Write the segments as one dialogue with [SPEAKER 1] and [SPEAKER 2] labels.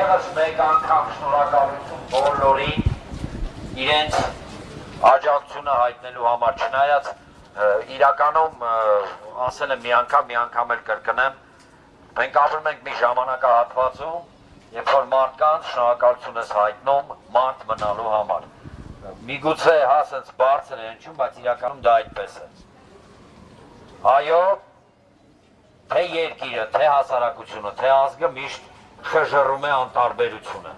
[SPEAKER 1] Եվս մեկ անգամ շնորհակալություն բոլորին իրենց աջակցությունը հայտնելու համար, չնայած իրականում ասել եմ մի անգամ էլ կրկնեմ, մենք ապրում ենք մի ժամանակահատվածում, երբ որ մարդկանց շնորհակալություն ես հայտնում մարդ մնալու համար։ Միգուցե հասենց բարձր է հնչում, բայց իրականում դա այդպես է։ Այո, թե երկիրը, թե հասարակությունը, թե ազգը միշտ խժռում է անտարբերությունը։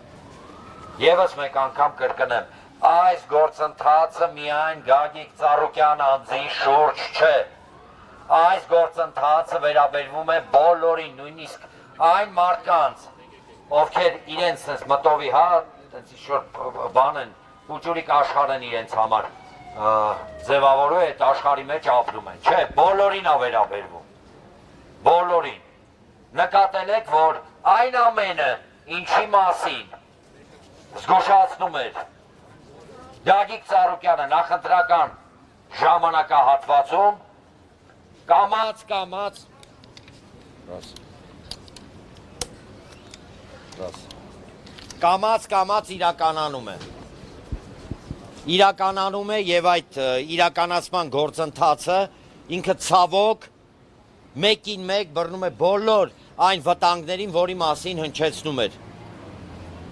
[SPEAKER 1] Եվս մեկ անգամ կրկնեմ, այս գործընթացը միայն Գագիկ Ծառուկյան անձի շուրջ չէ։ Այս գործընթացը վերաբերվում է բոլորին, նույնիսկ այն մարդկանց, ովքեր իրենց մտովի, բան են, ուճուրիկ աշխարհ են իրենց համար ձևավորում է, այդ աշխարհի մեջ ապրում են, չէ, բոլորին է վերաբերվում, բոլորին։ Նկատել եք, որ այն ամենը, ինչի մասին զգուշացնում էր Գագիկ Ծառուկյանը նախընտրական ժամանակահատվածում, կամաց իրականանում է և այդ իրականացման գործընթացը ինքը ցավոք մեկին մեկ բռնում է բոլոր այն վտանգներին, որի մասին հնչեցնում էր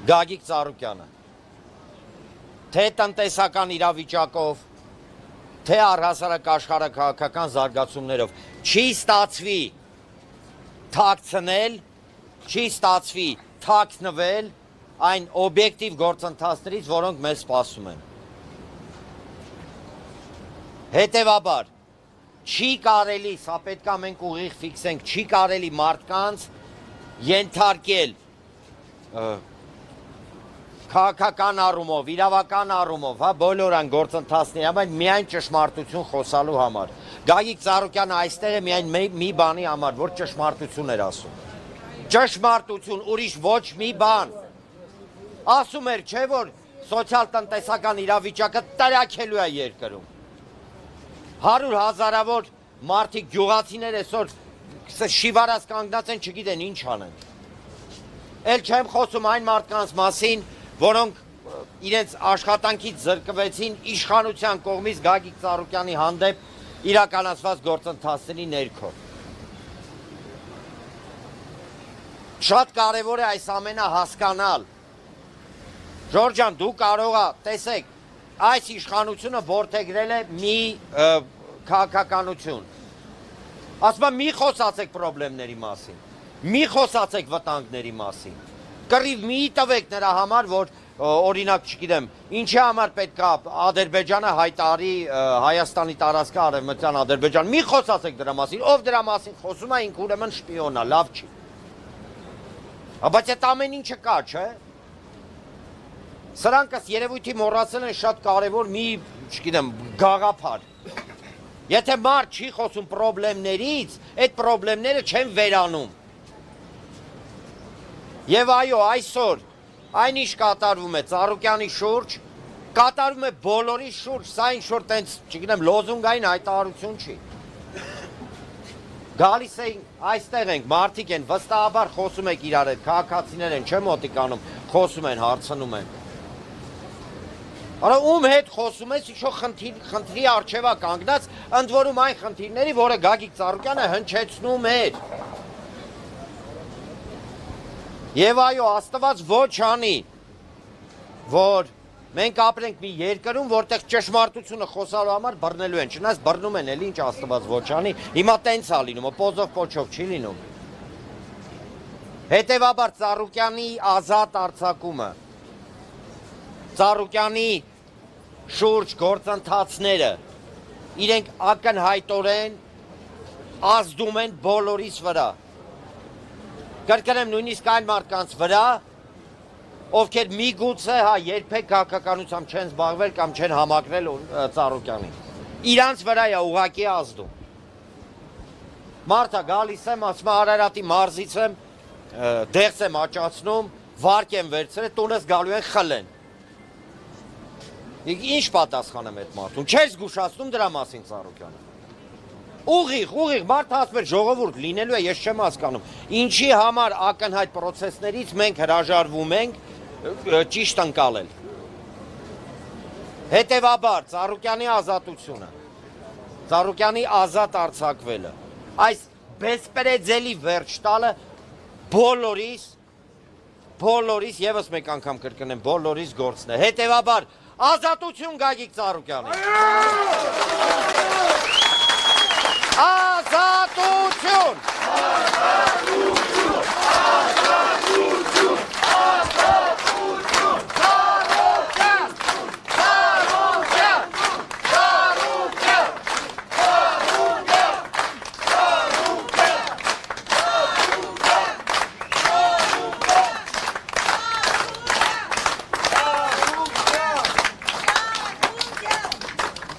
[SPEAKER 1] Գագիկ Ծառուկյանը, թե տնտեսական իրավիճակով, թե առհասարակ աշխարհաքաղաքական զարգացումներով, չի ստացվի թաքցնել, չի ստացվի թաքնվել այն օբյեկտիվ գործընթացներից, որոնք մեզ սպասում են։ Հետևաբար, չի կարելի, սա պետք է մենք ուղիղ ֆիքսենք, չի կարելի մարդկանց ենթարկել քաղաքական առումով, իրավական առումով, բոլոր այն գործընթացների համար միայն ճշմարտություն խոսալու համար։ Գագիկ Ծառուկյանը այստեղ է միայն մի բանի համար, որ ճշմարտություն էր ասում։ Ճշմարտություն, ուրիշ ոչ մի բան։ Ասում էր, չէ՞ որ սոցիալ-տնտեսական իրավիճակը տրաքելու է երկրում։ 100 հազարավոր մարդիկ գյուղացիներ այսօր շիվարած կանգնած են, չգիտեն ինչ անեն։ Էլ չեմ խոսում այն մարդկանց մասին, որոնք իրենց աշխատանքից զրկվեցին իշխանության կողմից Գագիկ Ծառուկյանի հանդեպ իրականացված գործընթացների ներքո։ Շատ կարևոր է այս ամենը հասկանալ։ Ժորժ ջան, դու կարող ես, տեսեք, այս իշխանությունը որդեգրել է մի քաղաքականություն։ Ասում եմ, մի խոսացեք պրոբլեմների մասին, մի խոսացեք վտանգների մասին։ Կռիվ մի տվեք նրա համար, որ օրինակ, չգիտեմ, ինչի համար պետք է Ադրբեջանը հայտարարի Հայաստանի տարածքը արևմտյան Ադրբեջան։ Մի խոսացեք դրա մասին, ով դրա մասին խոսում է, ինքը ուրեմն շպիոն է, լավ չի։ Բայց այդ ամեն ինչը կա, չէ՞։ Սրանքս երևույթի մոռացել են շատ կարևոր մի, չգիտեմ, գաղափար։ Եթե մարդ չի խոսում պրոբլեմներից, այդ պրոբլեմները չեն վերանում։ Եվ այո, այսօր այն ինչ կատարվում է Ծառուկյանի շուրջ, կատարվում է բոլորի շուրջ, սա ինչ-որ տենց, չգիտեմ, լոզունգային հայտարարություն չի։ Գալիս էին, այստեղ ենք, մարդիկ են, վստահաբար խոսում եք իրար հետ, քաղաքացիներ են, չէ մոտիկանում, խոսում են, հարցնում են։ Արա ում հետ խոսում ես, ինչ-որ խնդրի առջևա կանգնած, ընդ որում այն խնդիրների, որը Գագիկ Ծառուկյանը հնչեցնում էր։ Եվ այո, Աստված ոչ անի, որ մենք ապրենք մի երկրում, որտեղ ճշմարտությունը խոսալու համար բռնելու են, չնայած բռնում են, էլի ինչ Աստված ոչ անի, հիմա տենց է լինում, պոզով պոչով չի լինում։ Հետևաբար Ծառուկյանի ազատ արձակումը, Ծառուկյանի շուրջ գործընթացները, իրենք ակնհայտորեն ազդում են բոլորիս վրա։ Կրկնեմ նույնիսկ այն մարդկանց վրա, ովքեր միգուցե երբեք քաղաքականությամբ չեն զբաղվել կամ չեն համակրել Ծառուկյանին։ Իրանց վրա է ուղղակի ազդում։ Մարդը գալիս եմ, ասում է Արարատի մարզից եմ, դեղս եմ աճացնում, վարկ եմ վերցրել, տունս գալու են խլեն։ Ինչ պատասխանեմ այդ մարդուն, չես զգուշացնում դրա մասին Ծառուկյանը։
[SPEAKER 2] ուղիղ, մարդ ասում էր ժողովուրդ լինելու է, ես չեմ հասկանում։ Ինչի համար ակնհայտ պրոցեսներից մենք հրաժարվում ենք ճիշտ ընկալել։ Հետևաբար, Ծառուկյանի ազատությունը, Ծառուկյանի ազատ արձակվելը, այս բեսպրեդելի վերջ տալը բոլորիս, եւս մեկ անգամ կրկնեմ, բոլորիս գործն է։ Հետևաբար, ազատություն Գագիկ Ծառուկյանին։ Ազատություն։